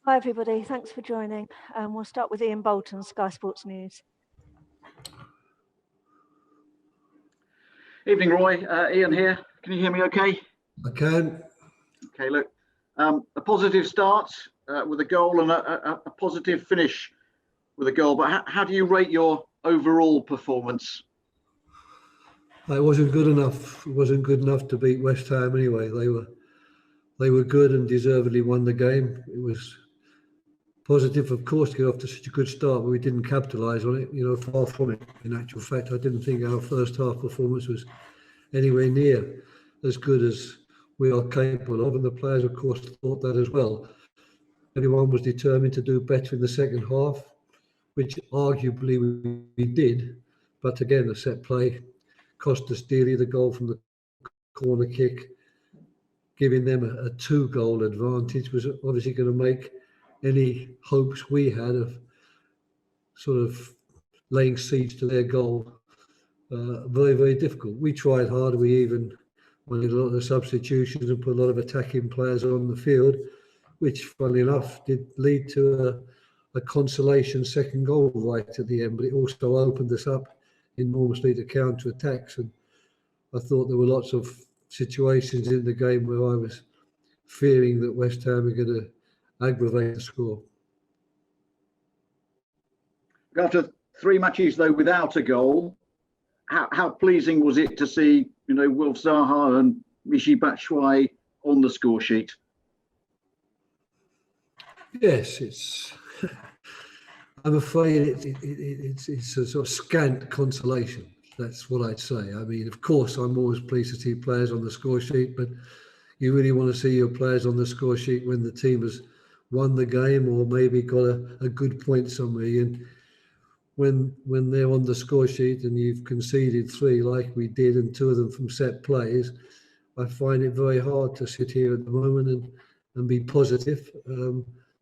Hi everybody, thanks for joining. We'll start with Ian Bolton, Sky Sports News. Evening, Roy. Ian here. Can you hear me okay? I can. Okay, look, a positive start with a goal and a positive finish with a goal, but how do you rate your overall performance? It wasn't good enough. It wasn't good enough to beat West Ham anyway. They were good and deservedly won the game. It was positive, of course, to get off to such a good start, but we didn't capitalise on it. Far from it. In actual fact, I didn't think our first half performance was anywhere near as good as we are capable of, and the players, of course, thought that as well. Everyone was determined to do better in the second half, which arguably we did. But again, the set play cost us dearly. The goal from the corner kick, giving them a 2-goal advantage, was obviously going to make any hopes we had of sort of laying siege to their goal very, very difficult. We tried hard. We even made a lot of substitutions and put a lot of attacking players on the field, which, funnily enough, did lead to a consolation second goal right at the end. But it also opened us up enormously to counter-attacks. And I thought there were lots of situations in the game where I was fearing that West Ham were going to aggravate the score. After 3 matches, though, without a goal, how pleasing was it to see, Wilf Zaha and Michy Batshuayi on the score sheet? Yes, it's. I'm afraid it's a sort of scant consolation. That's what I'd say. I mean, of course, I'm always pleased to see players on the score sheet, but you really want to see your players on the score sheet when the team has won the game or maybe got a good point somewhere. And when they're on the score sheet and you've conceded 3 like we did, and 2 of them from set plays, I find it very hard to sit here at the moment and be positive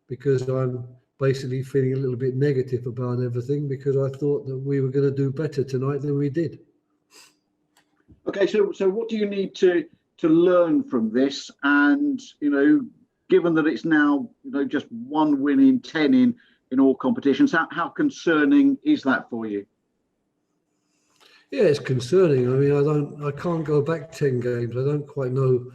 because I'm basically feeling a little bit negative about everything because I thought that we were going to do better tonight than we did. Okay, so what do you need to learn from this? And, given that it's now, just 1 win in 10 in all competitions, how concerning is that for you? Yeah, it's concerning. I mean, I can't go back 10 games. I don't quite know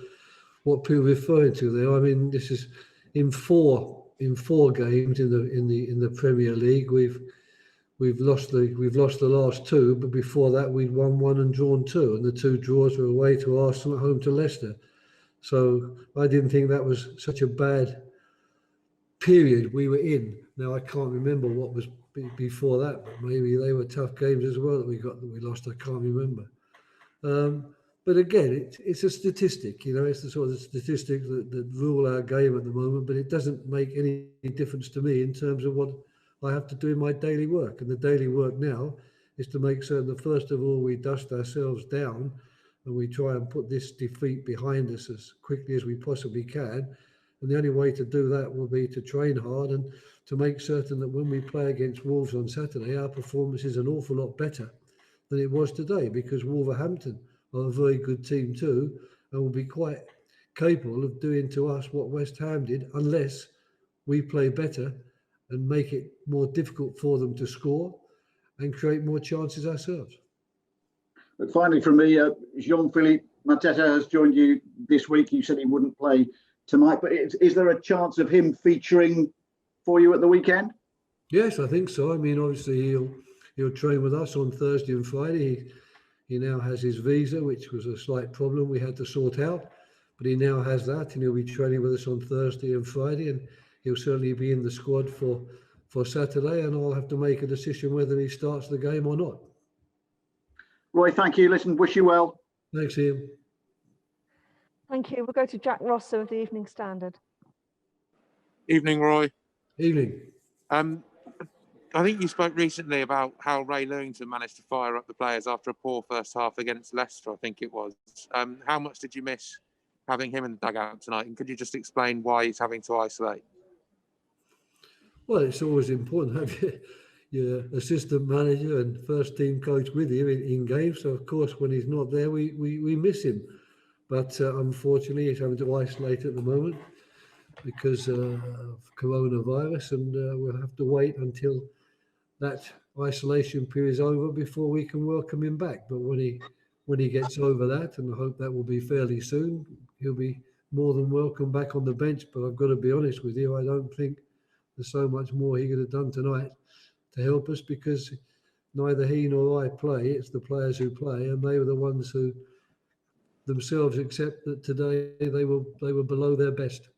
what people are referring to there. I mean, this is in four games in the Premier League. We've lost the last 2, but before that we'd won 1 and drawn 2, and the 2 draws were away to Arsenal, at home to Leicester. So I didn't think that was such a bad period we were in. Now I can't remember what was before that, but maybe they were tough games as well that we lost. I can't remember. But again, it's a statistic, it's the sort of statistic that rule our game at the moment, but it doesn't make any difference to me in terms of what I have to do in my daily work. And the daily work now is to make certain that first of all, we dust ourselves down and we try and put this defeat behind us as quickly as we possibly can. And the only way to do that will be to train hard and to make certain that when we play against Wolves on Saturday, our performance is an awful lot better than it was today, because Wolverhampton are a very good team too, and will be quite capable of doing to us what West Ham did, unless we play better and make it more difficult for them to score and create more chances ourselves. But finally, from me, Jean-Philippe Mateta has joined you this week. You said he wouldn't play tonight, but is there a chance of him featuring for you at the weekend? Yes, I think so. I mean, obviously he'll train with us on Thursday and Friday. He now has his visa, which was a slight problem we had to sort out, but he now has that, and he'll be training with us on Thursday and Friday, and he'll certainly be in the squad for Saturday, and I'll have to make a decision whether he starts the game or not. Roy, thank you. Listen, wish you well. Thanks, Ian. Thank you. We'll go to Jack Rosser of the Evening Standard. Evening, Roy. Evening. I think you spoke recently about how Ray Lewington managed to fire up the players after a poor first half against Leicester, I think it was. How much did you miss having him in the dugout tonight? And could you just explain why he's having to isolate? Well, it's always important to have your assistant manager and first team coach with you in games. So, of course, when he's not there, we miss him. But unfortunately, he's having to isolate at the moment. because of coronavirus, and we'll have to wait until that isolation period is over before we can welcome him back. But when he gets over that, and I hope that will be fairly soon, he'll be more than welcome back on the bench. But I've got to be honest with you, I don't think there's so much more he could have done tonight to help us, because neither he nor I play. It's the players who play, and they were the ones who themselves accept that today they were below their best.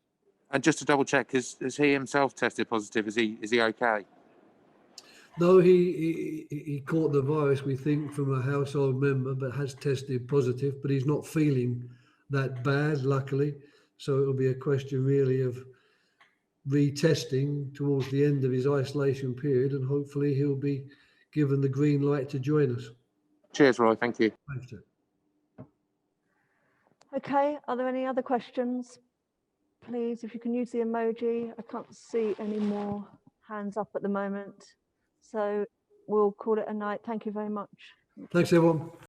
And just to double check, has he himself tested positive? Is he okay? No, he caught the virus, we think, from a household member, but has tested positive. But he's not feeling that bad, luckily. So it'll be a question really of retesting towards the end of his isolation period, and hopefully he'll be given the green light to join us. Cheers, Roy. Thank you. Thanks, Jeff. Okay, are there any other questions? Please, if you can use the emoji. I can't see any more hands up at the moment. So we'll call it a night. Thank you very much. Thanks, everyone.